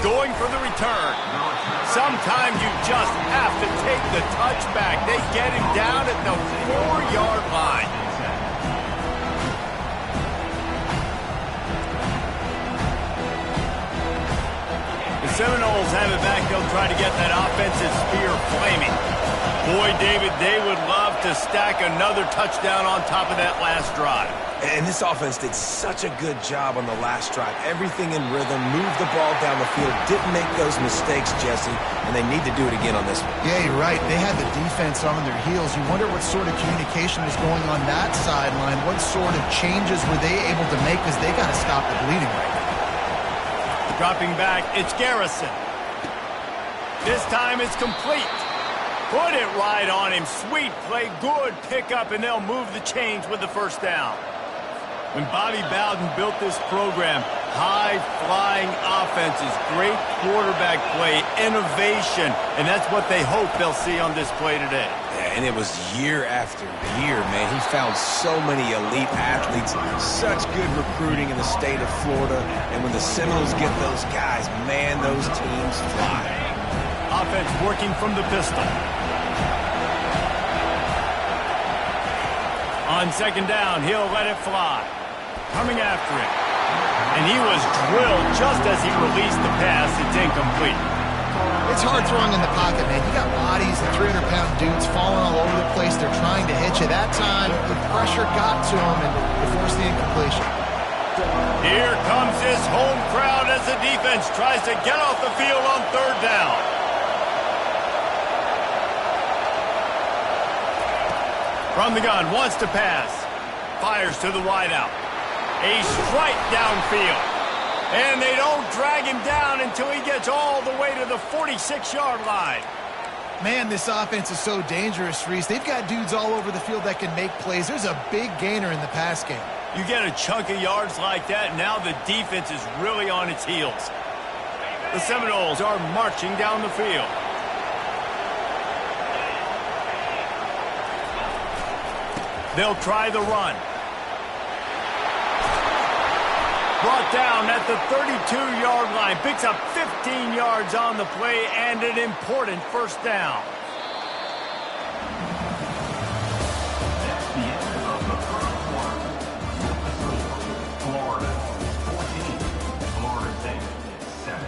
going for the return. Sometimes you just have to take the touchback. They get him down at the 4-yard line. The Seminoles have it back. They'll try to get that offensive spear flaming. Boy, David, they would love to stack another touchdown on top of that last drive. And this offense did such a good job on the last drive. Everything in rhythm, moved the ball down the field, didn't make those mistakes, Jesse, and they need to do it again on this one. Yeah, you're right. They had the defense on their heels. You wonder what sort of communication was going on that sideline. What sort of changes were they able to make, because they got to stop the bleeding right now. Dropping back, it's Garrison. This time it's complete. Put it right on him. Sweet play, good pickup, and they'll move the chains with the first down. When Bobby Bowden built this program, high-flying offenses, great quarterback play, innovation, and that's what they hope they'll see on display today. Yeah, and it was year after year, man. He found so many elite athletes, such good recruiting in the state of Florida, and when the Seminoles get those guys, man, those teams fly. Offense working from the pistol. On second down, he'll let it fly. Coming after it. And he was drilled just as he released the pass. It's incomplete. It's hard throwing in the pocket, man. You got bodies and 300-pound dudes falling all over the place. They're trying to hit you. That time, the pressure got to him, and it forced the incompletion. Here comes this home crowd as the defense tries to get off the field on third down. From the gun, wants to pass. Fires to the wideout. A strike downfield. And they don't drag him down until he gets all the way to the 46-yard line. Man, this offense is so dangerous, Reese. They've got dudes all over the field that can make plays. There's a big gainer in the pass game. You get a chunk of yards like that, now the defense is really on its heels. The Seminoles are marching down the field. They'll try the run. Brought down at the 32-yard line. Picks up 15 yards on the play and an important first down. That's the end of the first quarter. Florida 14, Florida State 7.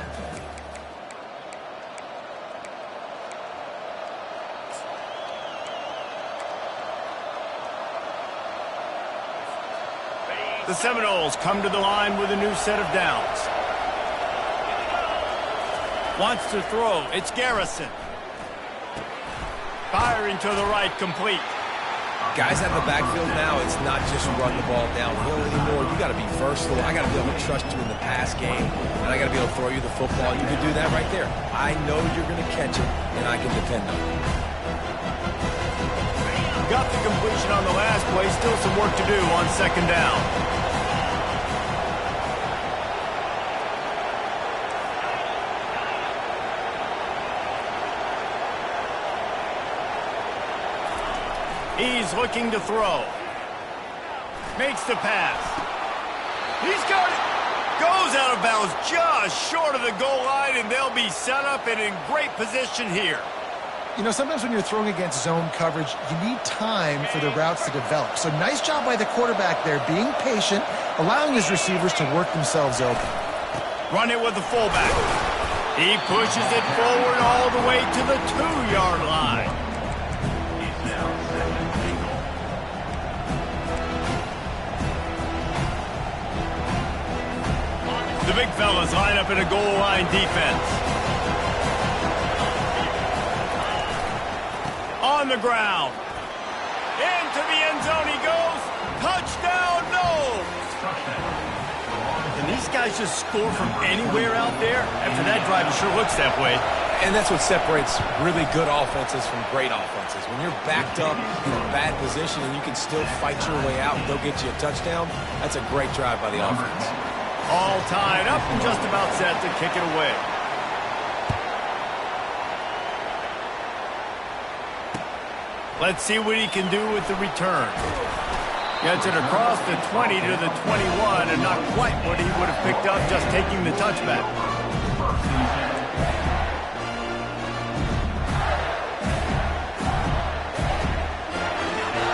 The Seminoles come to the line with a new set of downs. Wants to throw. It's Garrison. Firing to the right, complete. Guys out of the backfield now, it's not just run the ball downhill anymore. You got to be versatile. I got to be able to trust you in the pass game, and I got to be able to throw you the football. You can do that right there. I know you're going to catch it, and I can depend on it. Got the completion on the last play. Still some work to do on second down. He's looking to throw. Makes the pass. He's got it. Goes out of bounds just short of the goal line, and they'll be set up and in great position here. You know, sometimes when you're throwing against zone coverage, you need time for the routes to develop. So nice job by the quarterback there, being patient, allowing his receivers to work themselves open. Run it with the fullback. He pushes it forward all the way to the 2-yard line. The big fellas line up in a goal line defense. On the ground. Into the end zone he goes. Touchdown, no! Can these guys just score from anywhere out there? After that drive, it sure looks that way. And that's what separates really good offenses from great offenses. When you're backed up in a bad position and you can still fight your way out and go get you a touchdown, that's a great drive by the offense. All tied up and just about set to kick it away. Let's see what he can do with the return. Gets it across the 20 to the 21, and not quite what he would have picked up just taking the touchback.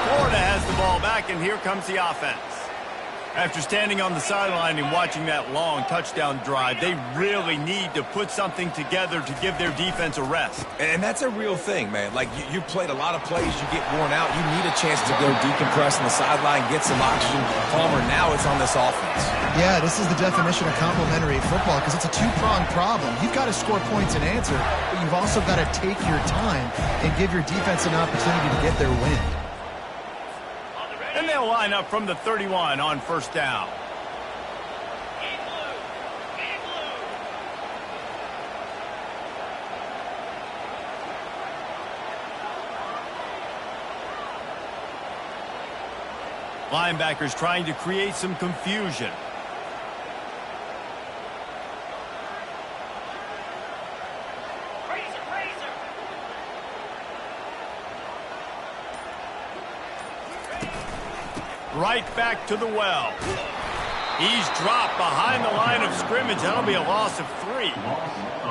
Florida has the ball back, and here comes the offense. After standing on the sideline and watching that long touchdown drive, they really need to put something together to give their defense a rest. And that's a real thing, man. Like, you played a lot of plays, you get worn out. You need a chance to go decompress on the sideline, get some oxygen. Palmer, now it's on this offense. Yeah, this is the definition of complementary football because it's a two-pronged problem. You've got to score points and answer, but you've also got to take your time and give your defense an opportunity to get their win. And they'll line up from the 31 on first down. Linebackers trying to create some confusion. Right back to the well. He's dropped behind the line of scrimmage. That'll be a loss of 3.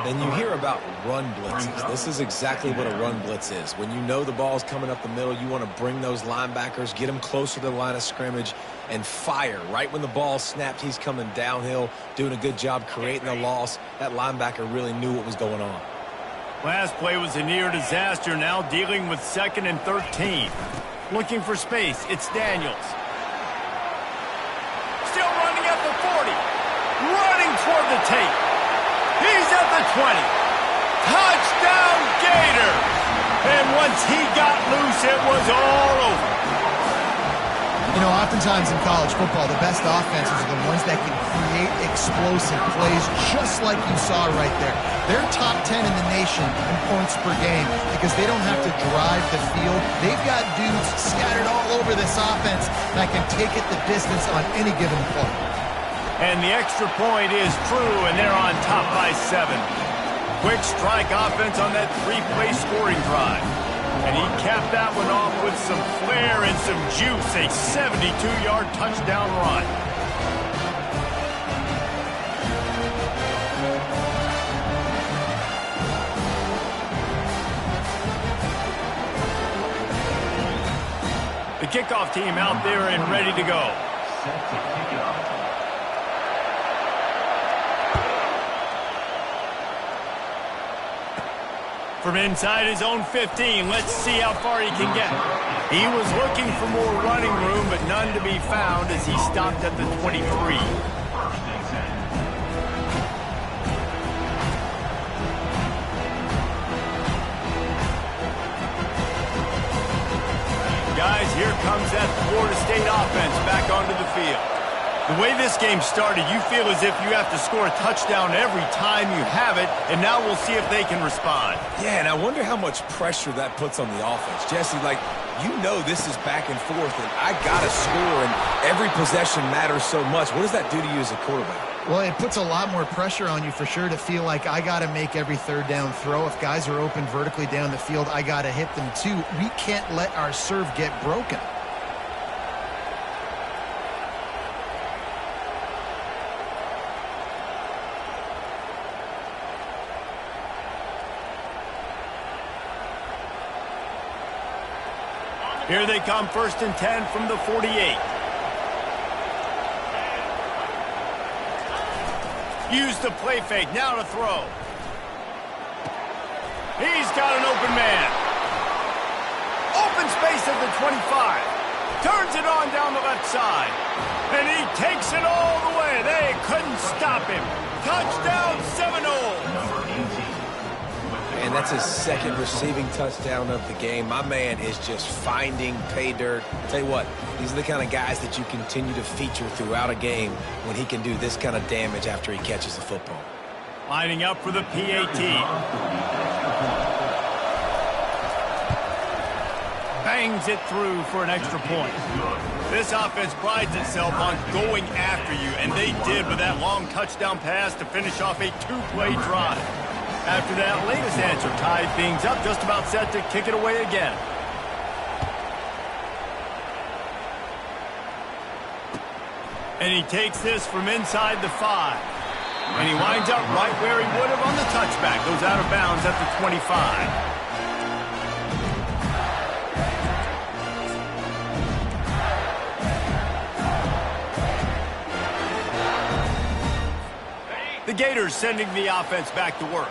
And you hear about run blitzes. This is exactly what a run blitz is. When you know the ball's coming up the middle, you want to bring those linebackers, get them closer to the line of scrimmage, and fire. Right when the ball snapped, he's coming downhill, doing a good job creating the loss. That linebacker really knew what was going on. Last play was a near disaster. Now dealing with 2nd and 13. Looking for space. It's Daniels. Still running at the 40. Running toward the tape. He's at the 20. Touchdown, Gators! And once he got loose, it was all over. You know, oftentimes in college football, the best offenses are the ones that can create explosive plays, just like you saw right there. They're top 10 in the nation in points per game because they don't have to drive the field. They've got dudes scattered all over this offense that can take it the distance on any given play. And the extra point is true, and they're on top by 7. Quick strike offense on that 3-play scoring drive. And he capped that one off with some flair and some juice, a 72-yard touchdown run. The kickoff team out there and ready to go. Set to kick off. From inside his own 15, let's see how far he can get. He was looking for more running room, but none to be found as he stopped at the 23. Guys, here comes that Florida State offense back onto the field. The way this game started, you feel as if you have to score a touchdown every time you have it, and now we'll see if they can respond. Yeah, and I wonder how much pressure that puts on the offense. Jesse, like, you know this is back and forth, and I got to score, and every possession matters so much. What does that do to you as a quarterback? Well, it puts a lot more pressure on you for sure to feel like I got to make every third down throw. If guys are open vertically down the field, I got to hit them too. We can't let our serve get broken. Here they come, 1st and 10 from the 48. Use the play fake, now to throw. He's got an open man. Open space at the 25. Turns it on down the left side. And he takes it all the way. They couldn't stop him. Touchdown, Seminoles. And that's his 2nd receiving touchdown of the game. My man is just finding pay dirt. Tell you what, these are the kind of guys that you continue to feature throughout a game when he can do this kind of damage after he catches the football. Lining up for the PAT. Bangs it through for an extra point. This offense prides itself on going after you, and they did with that long touchdown pass to finish off a 2-play drive. After that latest answer tied things up, just about set to kick it away again. And he takes this from inside the 5. And he winds up right where he would have on the touchback. Goes out of bounds at the 25. The Gators sending the offense back to work.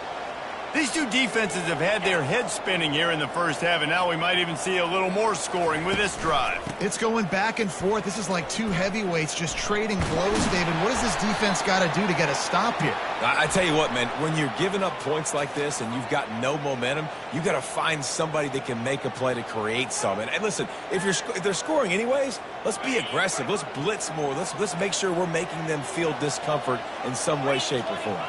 These two defenses have had their heads spinning here in the first half, and now we might even see a little more scoring with this drive. It's going back and forth. This is like two heavyweights just trading blows, David. What does this defense got to do to get a stop here? I tell you what, man, when you're giving up points like this and you've got no momentum, you've got to find somebody that can make a play to create some. And listen, if they're scoring anyways, let's be aggressive. Let's blitz more. Let's make sure we're making them feel discomfort in some way, shape, or form.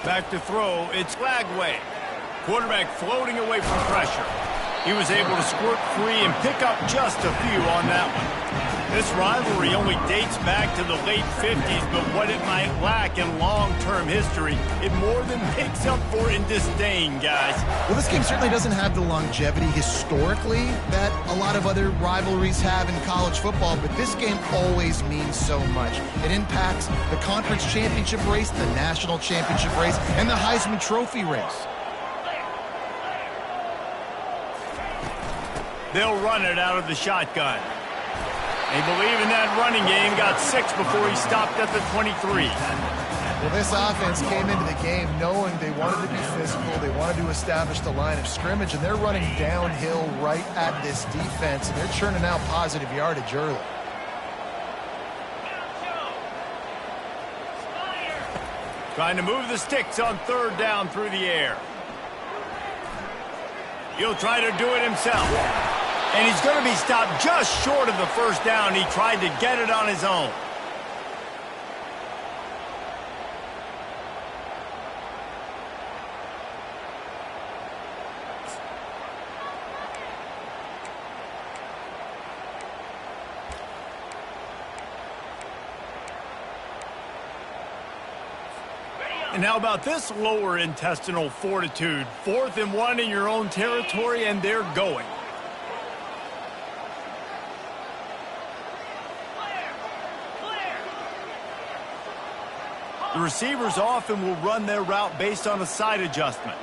Back to throw, it's Flagway. Quarterback floating away from pressure. He was able to squirt free and pick up just a few on that one. This rivalry only dates back to the late 50s, but what it might lack in long-term history, it more than makes up for in disdain, guys. Well, this game certainly doesn't have the longevity historically that a lot of other rivalries have in college football, but this game always means so much. It impacts the conference championship race, the national championship race, and the Heisman Trophy race. They'll run it out of the shotgun. They believe in that running game, got 6 before he stopped at the 23. Well, this offense came into the game knowing they wanted to be physical, they wanted to establish the line of scrimmage, and they're running downhill right at this defense, and they're churning out positive yardage early. Trying to move the sticks on third down through the air. He'll try to do it himself. And he's going to be stopped just short of the first down. He tried to get it on his own. And how about this lower intestinal fortitude? 4th and 1 in your own territory, and they're going. The receivers often will run their route based on a side adjustment.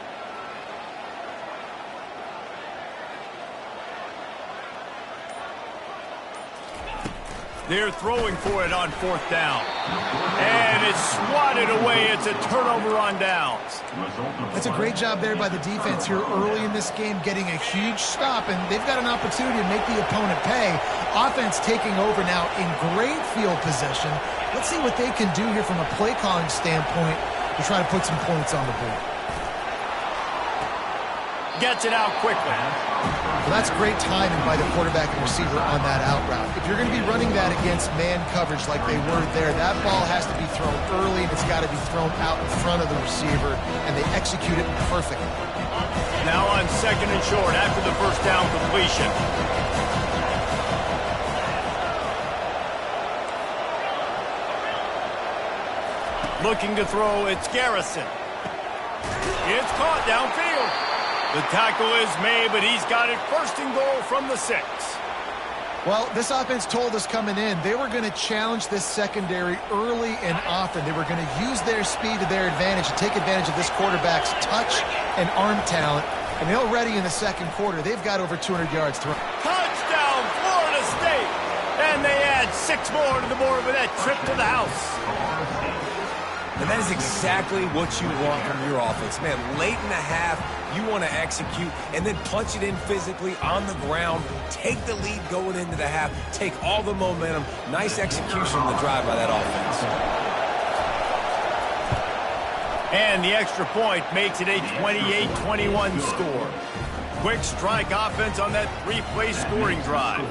They're throwing for it on 4th down. And it's swatted away. It's a turnover on downs. That's a great job there by the defense here early in this game, getting a huge stop, and they've got an opportunity to make the opponent pay. Offense taking over now in great field possession. Let's see what they can do here from a play calling standpoint to try to put some points on the board. Gets it out quickly. Well, that's great timing by the quarterback and receiver on that out route. If you're going to be running that against man coverage like they were there, that ball has to be thrown early, and it's got to be thrown out in front of the receiver, and they execute it perfectly. Now on 2nd and short after the first down completion. Looking to throw, it's Garrison. It's caught downfield. The tackle is made, but he's got it 1st and goal from the 6. Well, this offense told us coming in they were going to challenge this secondary early and often. They were going to use their speed to their advantage and take advantage of this quarterback's touch and arm talent. And already in the second quarter, they've got over 200 yards thrown. Touchdown, Florida State! And they add 6 more to the board with that trip to the house. And that is exactly what you want from your offense. Man, late in the half, you want to execute and then punch it in physically on the ground, take the lead going into the half, take all the momentum. Nice execution on the drive by that offense. And the extra point makes it a 28-21 score. Quick strike offense on that 3-play scoring drive.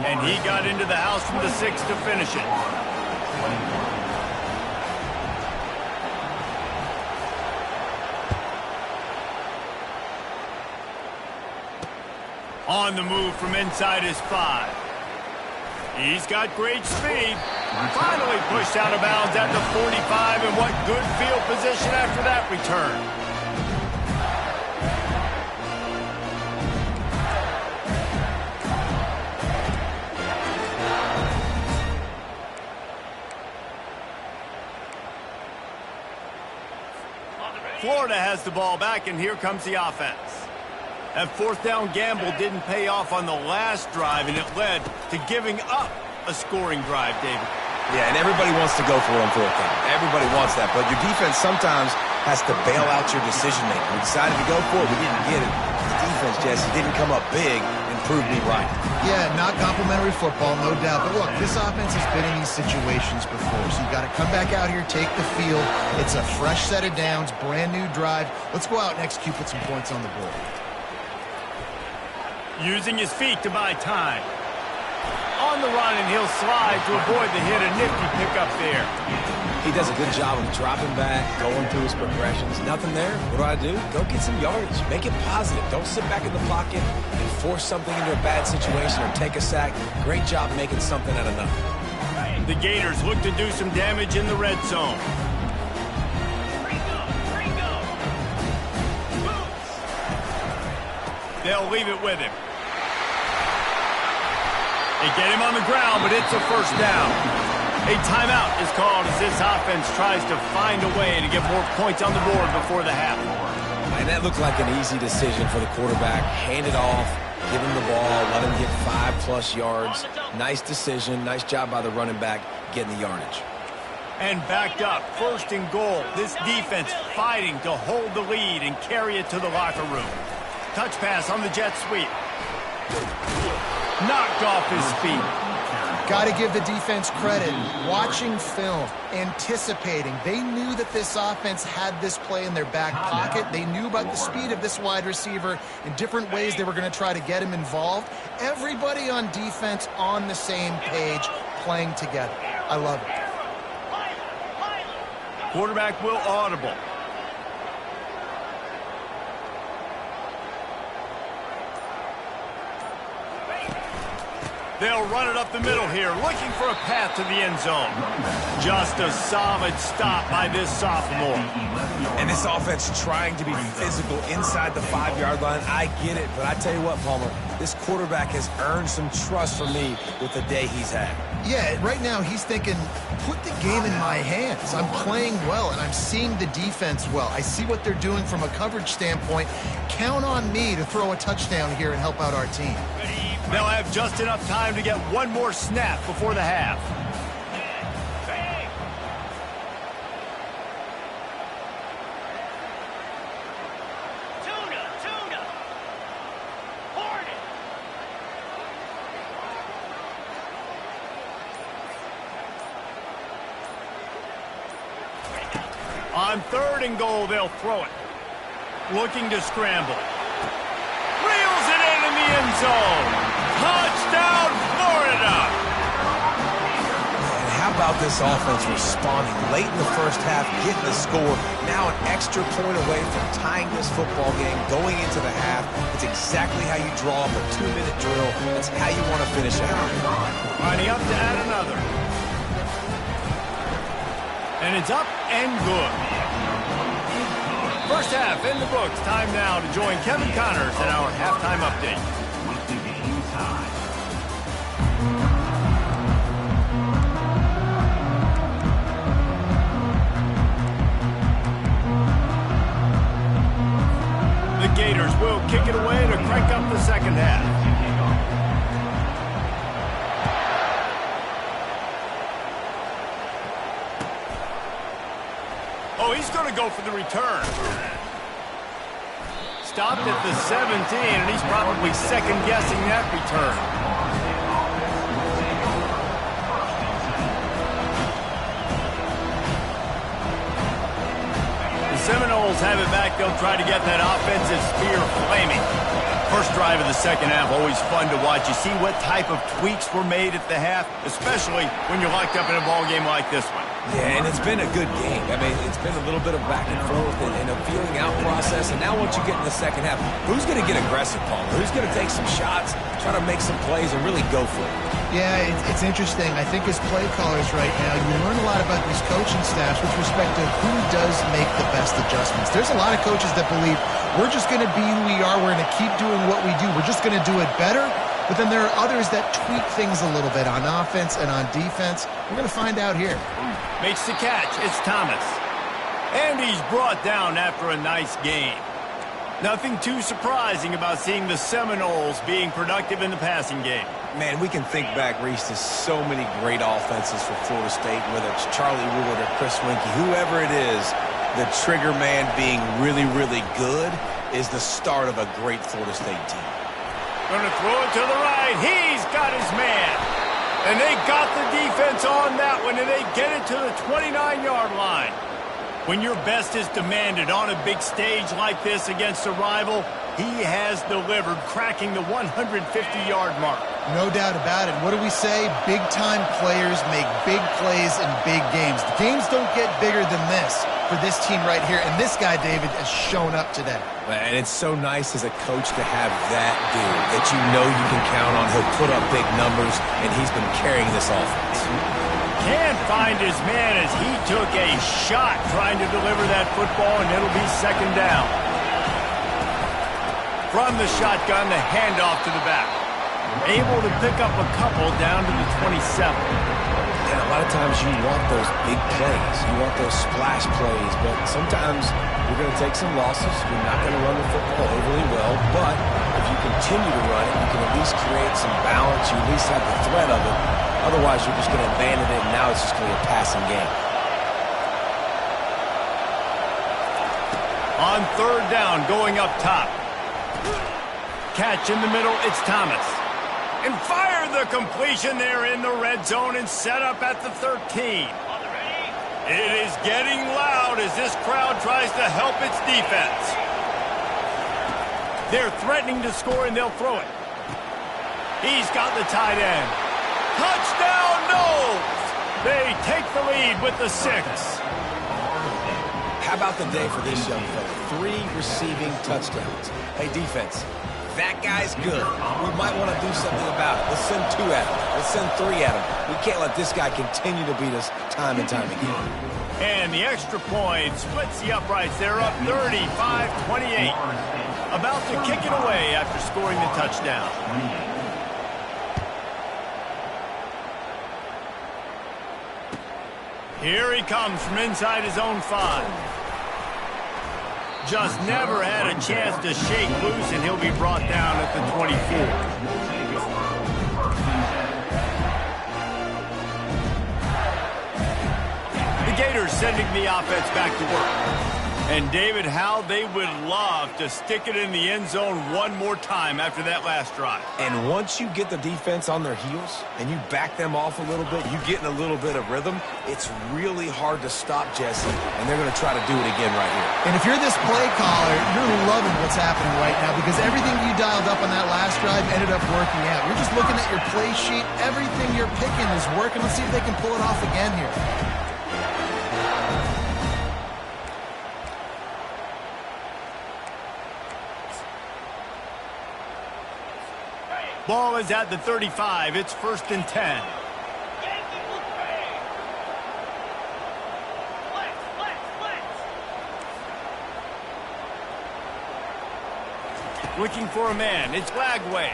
And he got into the house from the 6 to finish it. On the move from inside his 5. He's got great speed. Finally pushed out of bounds at the 45, and what good field position after that return. Florida has the ball back, and here comes the offense. That fourth down gamble didn't pay off on the last drive, and it led to giving up a scoring drive, David. Yeah, and everybody wants to go for it on fourth down. Everybody wants that, but your defense sometimes has to bail out your decision-making. We decided to go for it. We didn't get it. The defense, Jesse, didn't come up big and prove me right. Yeah, not complimentary football, no doubt. But look, this offense has been in these situations before, so you got to come back out here, take the field. It's a fresh set of downs, brand new drive. Let's go out and execute, put some points on the board. Using his feet to buy time. On the run, and he'll slide to avoid the hit. A nifty pickup there. He does a good job of dropping back, going through his progressions. Nothing there. What do? Go get some yardage. Make it positive. Don't sit back in the pocket and force something into a bad situation or take a sack. Great job making something out of nothing. The Gators look to do some damage in the red zone. They'll leave it with him. They get him on the ground, but it's a first down. A timeout is called as this offense tries to find a way to get more points on the board before the half. And that looked like an easy decision for the quarterback. Hand it off, give him the ball, let him get 5+ yards. Nice decision. Nice job by the running back getting the yardage. And backed up, 1st and goal. This defense fighting to hold the lead and carry it to the locker room. Touch pass on the jet sweep. Knocked off his feet. Got to give the defense credit. Watching film, anticipating. They knew that this offense had this play in their back pocket. They knew about the speed of this wide receiver in different ways they were going to try to get him involved. Everybody on defense on the same page, playing together. I love it. Quarterback will audible. They'll run it up the middle here, looking for a path to the end zone. Just a solid stop by this sophomore. And this offense trying to be physical inside the 5-yard line. I get it, but I tell you what, Palmer, this quarterback has earned some trust from me with the day he's had. Yeah, right now he's thinking, put the game in my hands. I'm playing well, and I'm seeing the defense well. I see what they're doing from a coverage standpoint. Count on me to throw a touchdown here and help out our team. They'll have just enough time to get one more snap before the half. On 3rd and goal, they'll throw it. Looking to scramble. Reels it in the end zone. Touchdown, Florida! And how about this offense responding late in the first half, getting the score, now an extra point away from tying this football game, going into the half. It's exactly how you draw up a 2-minute drill. That's how you want to finish out. Lining up to add another. And it's up and good. First half in the books. Time now to join Kevin Connors in our halftime update. The Gators will kick it away to crank up the second half. Oh, he's going to go for the return. Stopped at the 17, and he's probably second-guessing that return. The Seminoles have it back. They'll try to get that offensive spear flaming. First drive of the second half, always fun to watch. You see what type of tweaks were made at the half, especially when you're locked up in a ball game like this one. Yeah, and it's been a good game. I mean, it's been a little bit of back and forth and a feeling out process. And now once you get in the second half, who's going to get aggressive, Palmer? Who's going to take some shots, try to make some plays, and really go for it? Yeah, it's interesting. I think as play callers right now, you learn a lot about these coaching staffs with respect to who does make the best adjustments. There's a lot of coaches that believe we're just going to be who we are. We're going to keep doing what we do. We're just going to do it better. But then there are others that tweak things a little bit on offense and on defense. We're going to find out here. Makes the catch. It's Thomas. And he's brought down after a nice game. Nothing too surprising about seeing the Seminoles being productive in the passing game. Man, we can think back, Reese, to so many great offenses for Florida State, whether it's Charlie Wood or Chris Winkie, whoever it is, the trigger man being really, really good is the start of a great Florida State team. Going to throw it to the right. He's got his man. And they got the defense on that one, and they get it to the 29-yard line. When your best is demanded on a big stage like this against a rival, he has delivered, cracking the 150-yard mark. No doubt about it. What do we say? Big-time players make big plays in big games. The games don't get bigger than this for this team right here, and this guy, David, has shown up today. And it's so nice as a coach to have that dude that you know you can count on. He'll put up big numbers, and he's been carrying this offense. Can't find his man as he took a shot trying to deliver that football, and it'll be second down. From the shotgun, the handoff to the back. Able to pick up a couple down to the 27. And a lot of times you want those big plays. You want those splash plays, but sometimes you're going to take some losses. You're not going to run the football overly well, but if you continue to run it, you can at least create some balance. You at least have the threat of it. Otherwise, you're just going to abandon it, and now it's just going to be a passing game. On third down, going up top. Catch in the middle, it's Thomas. And fire the completion there in the red zone and set up at the 13. It is getting loud as this crowd tries to help its defense. They're threatening to score, and they'll throw it. He's got the tight end. Touchdown, Noles! They take the lead with the 6. How about the day for this young fella? 3 receiving touchdowns. Hey, defense, that guy's good. We might want to do something about it. Let's send 2 at him. Let's send 3 at him. We can't let this guy continue to beat us time and time again. And the extra point splits the uprights. They're up 35-28. About to kick it away after scoring the touchdown. Here he comes from inside his own 5. Just never had a chance to shake loose, and he'll be brought down at the 24. The Gators sending the offense back to work. And, David, how they would love to stick it in the end zone one more time after that last drive. And once you get the defense on their heels and you back them off a little bit, you get in a little bit of rhythm, it's really hard to stop Jesse, and they're going to try to do it again right here. And if you're this play caller, you're loving what's happening right now because everything you dialed up on that last drive ended up working out. You're just looking at your play sheet. Everything you're picking is working. Let's see if they can pull it off again here. Ball is at the 35. It's 1st and 10. Looking for a man. It's Lagway.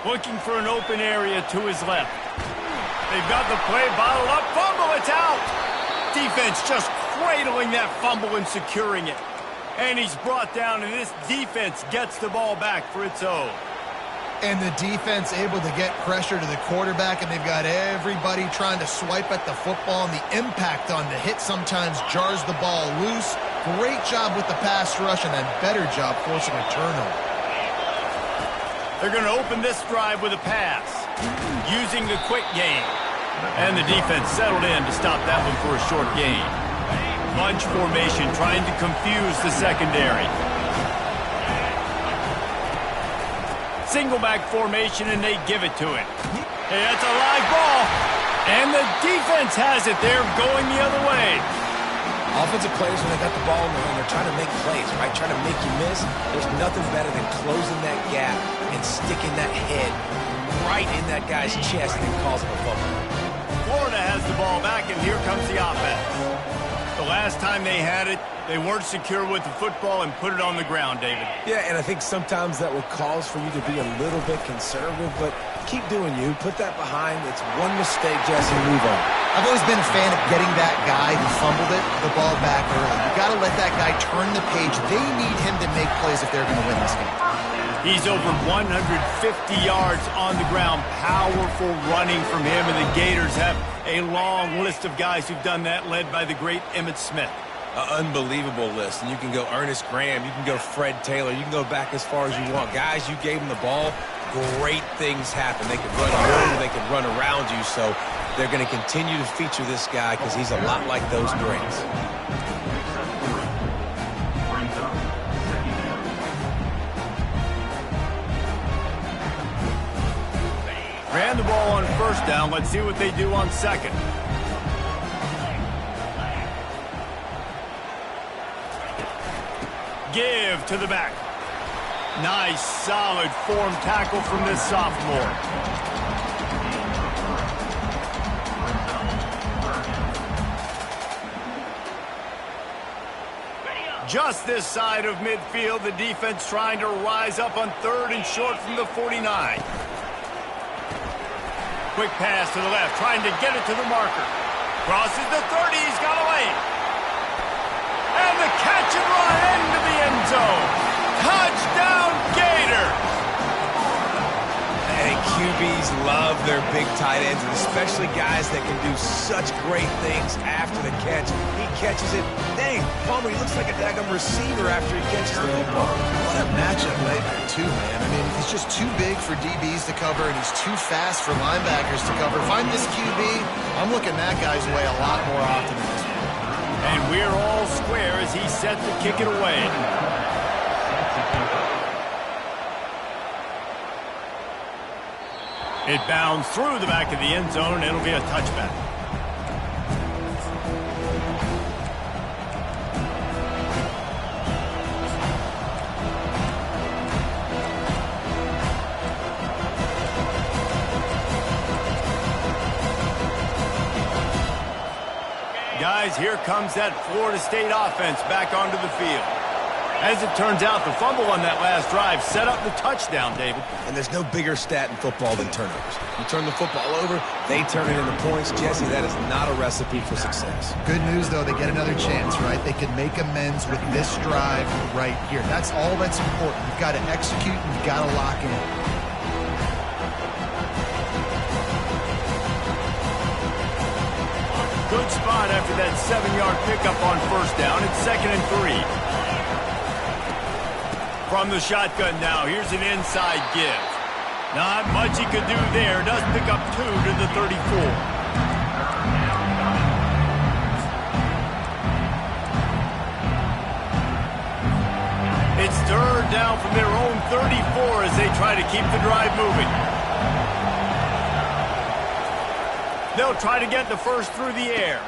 Looking for an open area to his left. They've got the play bottled up. Fumble. It's out. Defense just cradling that fumble and securing it. And he's brought down, and this defense gets the ball back for its own. And the defense able to get pressure to the quarterback, and they've got everybody trying to swipe at the football, and the impact on the hit sometimes jars the ball loose. Great job with the pass rush, and a better job forcing a turnover. They're going to open this drive with a pass, using the quick game. And the defense settled in to stop that one for a short gain. Bunch formation trying to confuse the secondary. Single back formation, and they give it to it. Hey, that's a live ball. And the defense has it. They're going the other way. Offensive players, when they got the ball in their hand, they're trying to make plays, right? Trying to make you miss. There's nothing better than closing that gap and sticking that head right in that guy's chest and causing a fumble. Florida has the ball back, and here comes the offense. The last time they had it, they weren't secure with the football and put it on the ground, David. Yeah, and I think sometimes that will cause for you to be a little bit conservative, but keep doing you. Put that behind. It's one mistake, Jesse. Move on. I've always been a fan of getting that guy who fumbled it, the ball back early. You got to let that guy turn the page. They need him to make plays if they're going to win this game. He's over 150 yards on the ground. Powerful running from him, and the Gators have a long list of guys who've done that, led by the great Emmitt Smith. Unbelievable list. And you can go Ernest Graham. You can go Fred Taylor. You can go back as far as you want. Guys, you gave them the ball, great things happen. They can run you over. They can run around you. So they're going to continue to feature this guy because he's a lot like those greats. Ran the ball on first down. Let's see what they do on second. Give to the back. Nice, solid form tackle from this sophomore. Just this side of midfield, the defense trying to rise up on third and short from the 49. Quick pass to the left, trying to get it to the marker. Crosses the 30, he's got away. And the catch and run into the end zone. Touchdown, Gators! And QBs love their big tight ends, and especially guys that can do such great things after the catch. He catches it. Dang, Palmer, he looks like a daggum receiver after he catches the football. What a matchup nightmare, too, man. I mean, he's just too big for DBs to cover, and he's too fast for linebackers to cover. If I'm this QB, I'm looking that guy's way a lot more often than this one. And we're all square as he's set to kick it away. It bounds through the back of the end zone. It'll be a touchback. Guys, here comes that Florida State offense back onto the field. As it turns out, the fumble on that last drive set up the touchdown, David. And there's no bigger stat in football than turnovers. You turn the football over, they turn it into points. Jesse, that is not a recipe for success. Good news, though, they get another chance, right? They can make amends with this drive right here. That's all that's important. You've got to execute and you've got to lock in. Good spot after that 7-yard pickup on first down. It's 2nd and 3. From the shotgun now, here's an inside give. Not much he could do there. Does pick up 2 to the 34. It's 3rd down from their own 34 as they try to keep the drive moving. They'll try to get the first through the air.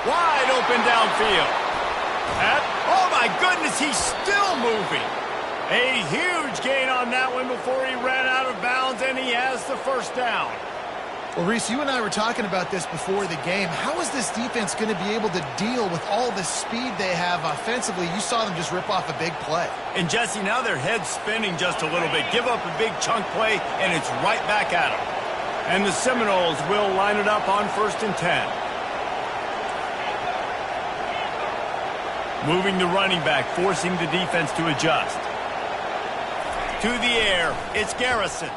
Wide open downfield. Oh my goodness, he's still moving. A huge gain on that one before he ran out of bounds, and he has the first down. Well, Reese, you and I were talking about this before the game. How is this defense going to be able to deal with all the speed they have offensively? You saw them just rip off a big play. And, Jesse, now their head's spinning just a little bit. Give up a big chunk play, and it's right back at them. And the Seminoles will line it up on 1st and 10. Moving the running back, forcing the defense to adjust. To the air, it's Garrison.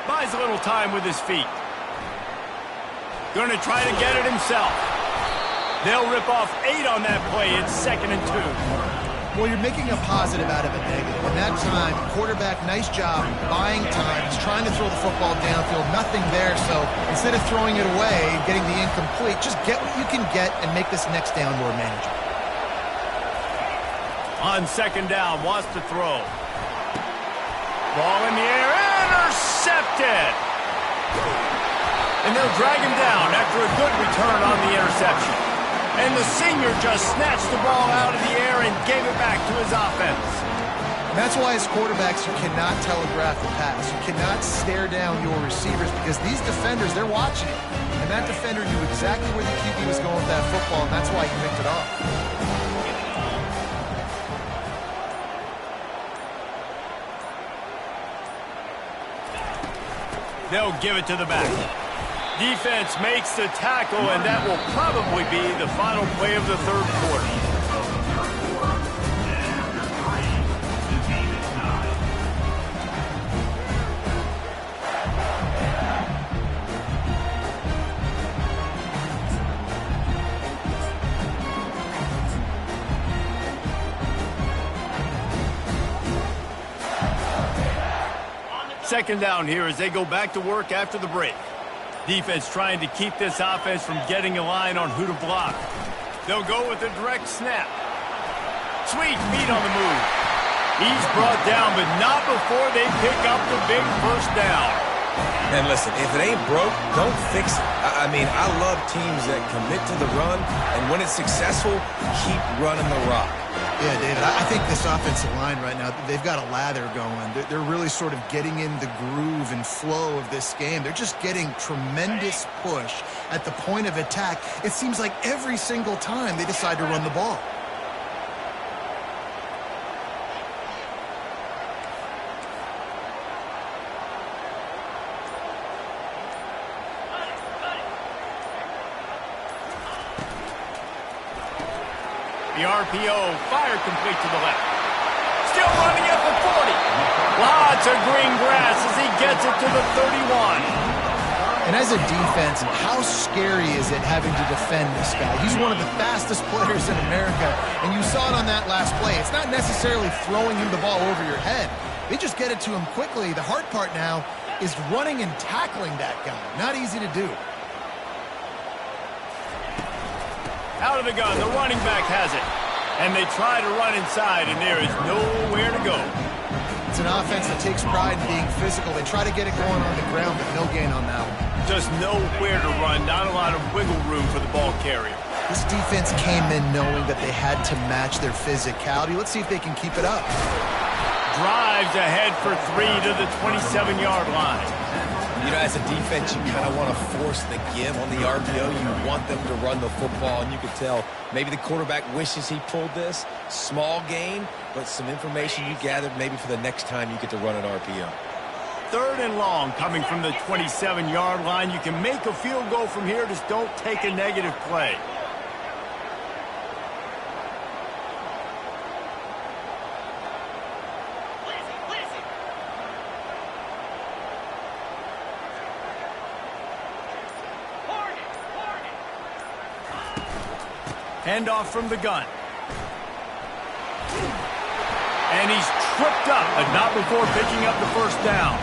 Buys a little time with his feet. Going to try to get it himself. They'll rip off 8 on that play. It's 2nd and 2. Well, you're making a positive out of a negative. And that time, quarterback, nice job buying time. He's trying to throw the football downfield. Nothing there, so instead of throwing it away, getting the incomplete, just get what you can get and make this next down more manageable. On 2nd down, wants to throw. Ball in the air, intercepted! And they'll drag him down after a good return on the interception. And the senior just snatched the ball out of the air and gave it back to his offense. That's why as quarterbacks, you cannot telegraph the pass. You cannot stare down your receivers because these defenders, they're watching it. And that defender knew exactly where the QB was going with that football, and that's why he picked it off. They'll give it to the back. Defense makes the tackle, and that will probably be the final play of the third quarter. Second down here as they go back to work after the break. Defense trying to keep this offense from getting a line on who to block. They'll go with a direct snap. Sweet feet on the move. He's brought down, but not before they pick up the big first down. And listen, if it ain't broke, don't fix it. I mean, I love teams that commit to the run, and when it's successful, keep running the rock. Yeah, David, I think this offensive line right now, they've got a lather going. They're really sort of getting in the groove and flow of this game. They're just getting tremendous push at the point of attack. It seems like every single time they decide to run the ball. The RPO, fire complete to the left. Still running at the 40. Lots of green grass as he gets it to the 31. And as a defense, how scary is it having to defend this guy? He's one of the fastest players in America, and you saw it on that last play. It's not necessarily throwing him the ball over your head. They just get it to him quickly. The hard part now is running and tackling that guy. Not easy to do. Out of the gun, the running back has it. And they try to run inside, and there is nowhere to go. It's an offense that takes pride in being physical. They try to get it going on the ground, but no gain on that one. Just nowhere to run, not a lot of wiggle room for the ball carrier. This defense came in knowing that they had to match their physicality. Let's see if they can keep it up. Drives ahead for 3 to the 27-yard line. You know, as a defense, you kind of want to force the give on the RPO. You want them to run the football, and you can tell maybe the quarterback wishes he pulled this. Small gain, but some information you gathered maybe for the next time you get to run an RPO. Third and long coming from the 27-yard line. You can make a field goal from here, just don't take a negative play. Handoff from the gun. And he's tripped up, but not before picking up the first down.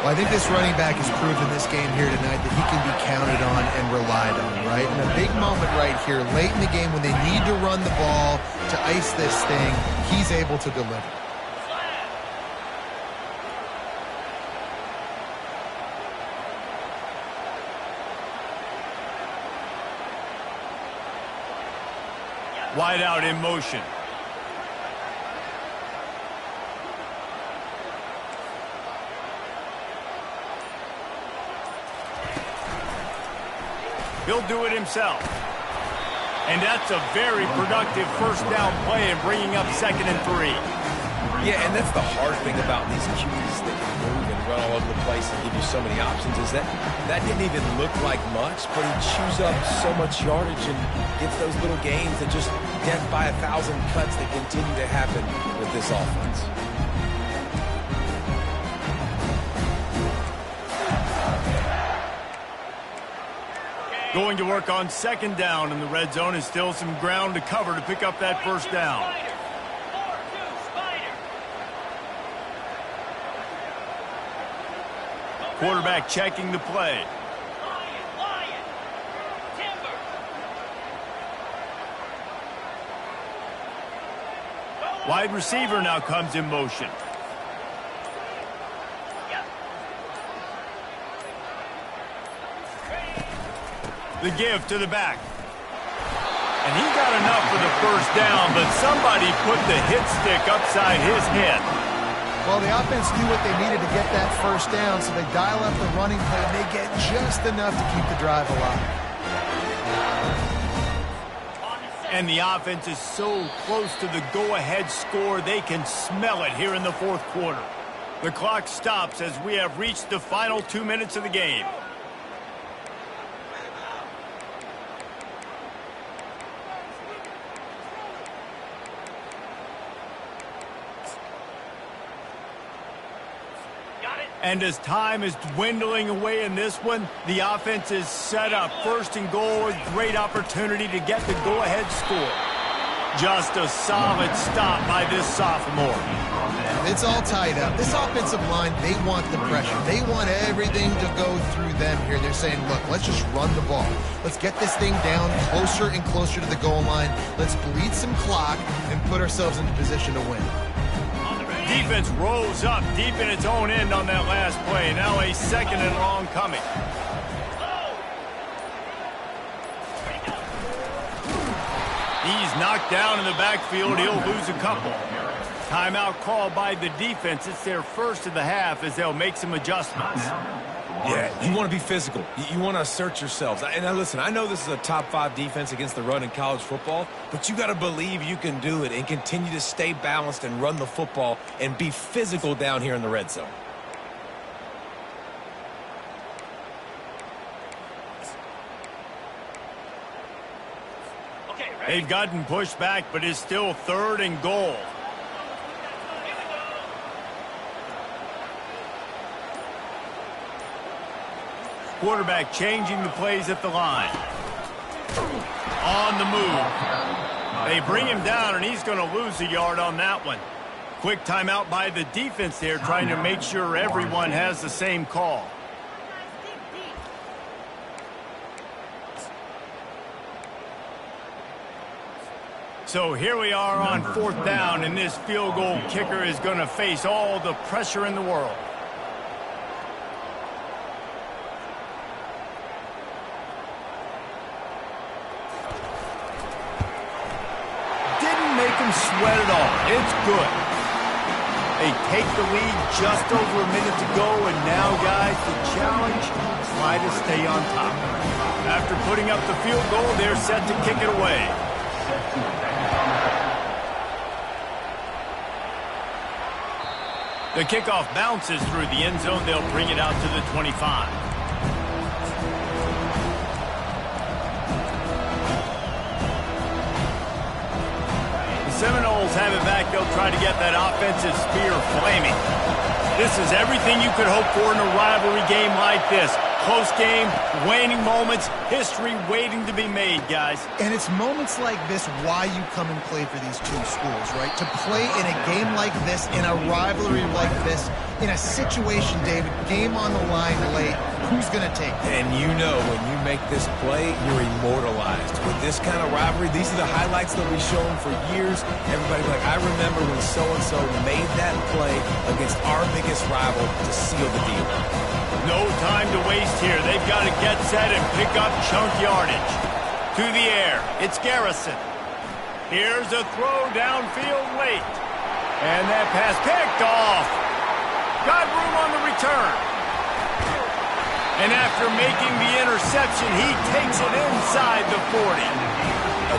Well, I think this running back has proven this game here tonight that he can be counted on and relied on, right? In a big moment right here, late in the game when they need to run the ball to ice this thing, he's able to deliver. Wide out in motion. He'll do it himself. And that's a very productive first down play and bringing up 2nd and 3. Yeah, and that's the hard thing about these QBs that can move and run all over the place and give you so many options is that didn't even look like much, but he chews up so much yardage and gets those little gains that just death by 1,000 cuts that continue to happen with this offense. Going to work on 2nd down in the red zone and still some ground to cover to pick up that first down. Quarterback checking the play. Wide receiver now comes in motion. The give to the back. And he got enough for the first down, but somebody put the hit stick upside his head. Well, the offense knew what they needed to get that first down, so they dial up the running play, and they get just enough to keep the drive alive. And the offense is so close to the go-ahead score, they can smell it here in the fourth quarter. The clock stops as we have reached the final 2 minutes of the game. And as time is dwindling away in this one, the offense is set up. First and goal, a great opportunity to get the go-ahead score. Just a solid stop by this sophomore. It's all tied up. This offensive line, they want the pressure. They want everything to go through them here. They're saying, look, let's just run the ball. Let's get this thing down closer and closer to the goal line. Let's bleed some clock and put ourselves into position to win. Defense rolls up deep in its own end on that last play. Now a second and long coming. He's knocked down in the backfield. He'll lose a couple. Timeout called by the defense. It's their first of the half as they'll make some adjustments. Yeah, you want to be physical. You want to assert yourselves. And now listen, I know this is a top 5 defense against the run in college football, but you got to believe you can do it and continue to stay balanced and run the football and be physical down here in the red zone. They've gotten pushed back, but it's still third and goal. Quarterback changing the plays at the line. On the move. They bring him down, and he's going to lose a yard on that one. Quick timeout by the defense there, trying to make sure everyone has the same call. So here we are on fourth down, and this field goal kicker is going to face all the pressure in the world. Make them sweat it all. It's good. They take the lead just over a minute to go, and now, guys, the challenge, try to stay on top. After putting up the field goal, they're set to kick it away. The kickoff bounces through the end zone. They'll bring it out to the 25. Seminoles have it back. They'll try to get that offensive spear flaming. This is everything you could hope for in a rivalry game like this. Close game, waning moments, history waiting to be made, guys. And it's moments like this why you come and play for these two schools, right? To play in a game like this, in a rivalry like this, in a situation, David, game on the line late, who's going to take it? And you know when you make this play, you're immortalized. With this kind of rivalry, these are the highlights that we show them for years. Everybody's like, I remember when so-and-so made that play against our biggest rival to seal the deal. No time to waste here. They've got to get set and pick up chunk yardage. To the air, it's Garrison. Here's a throw downfield late. And that pass picked off. Got room on the return. And after making the interception, he takes it inside the 40.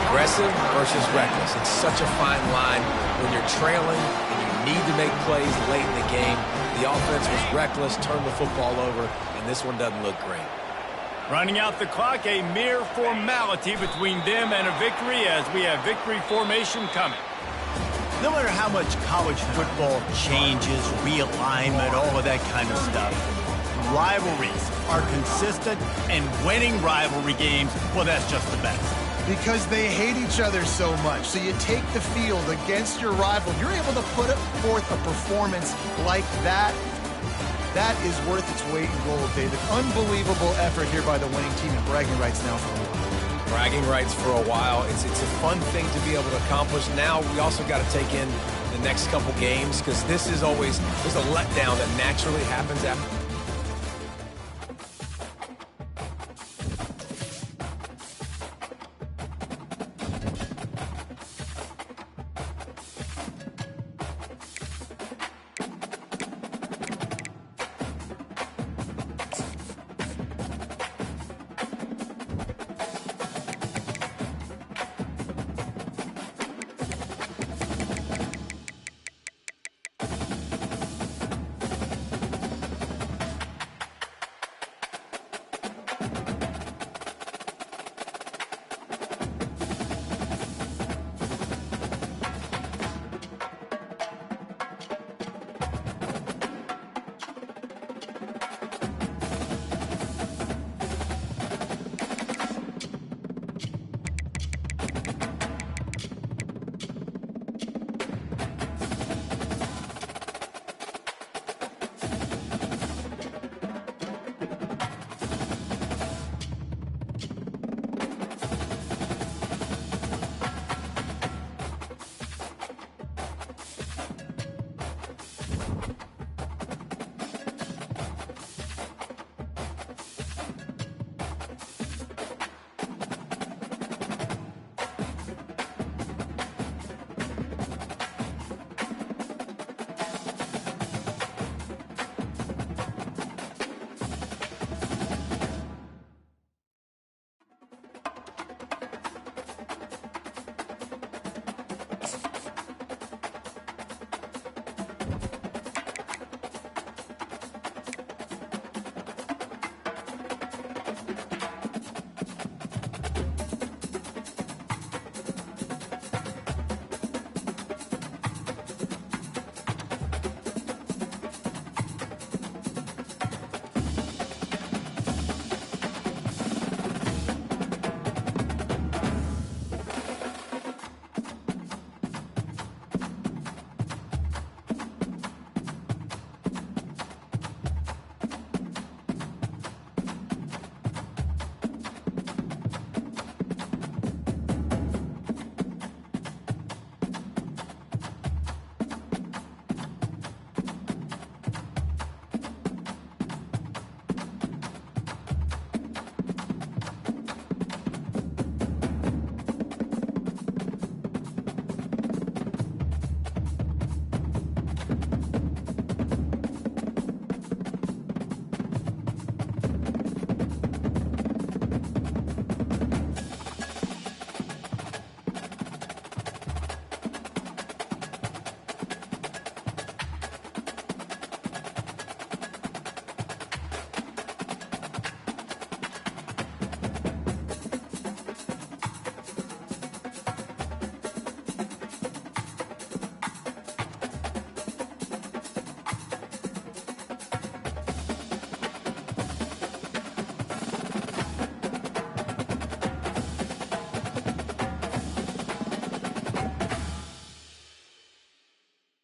Aggressive versus reckless. It's such a fine line when you're trailing and you need to make plays late in the game. The offense was reckless, turned the football over, and this one doesn't look great. Running out the clock, a mere formality between them and a victory as we have victory formation coming. No matter how much college football changes, realignment, all of that kind of stuff, rivalries are consistent, and winning rivalry games, well, that's just the best. Because they hate each other so much. So you take the field against your rival. You're able to put forth a performance like that. That is worth its weight in gold, David. Unbelievable effort here by the winning team, and bragging rights now for a while. Bragging rights for a while. It's a fun thing to be able to accomplish. Now we also got to take in the next couple games because this is always, there's a letdown that naturally happens after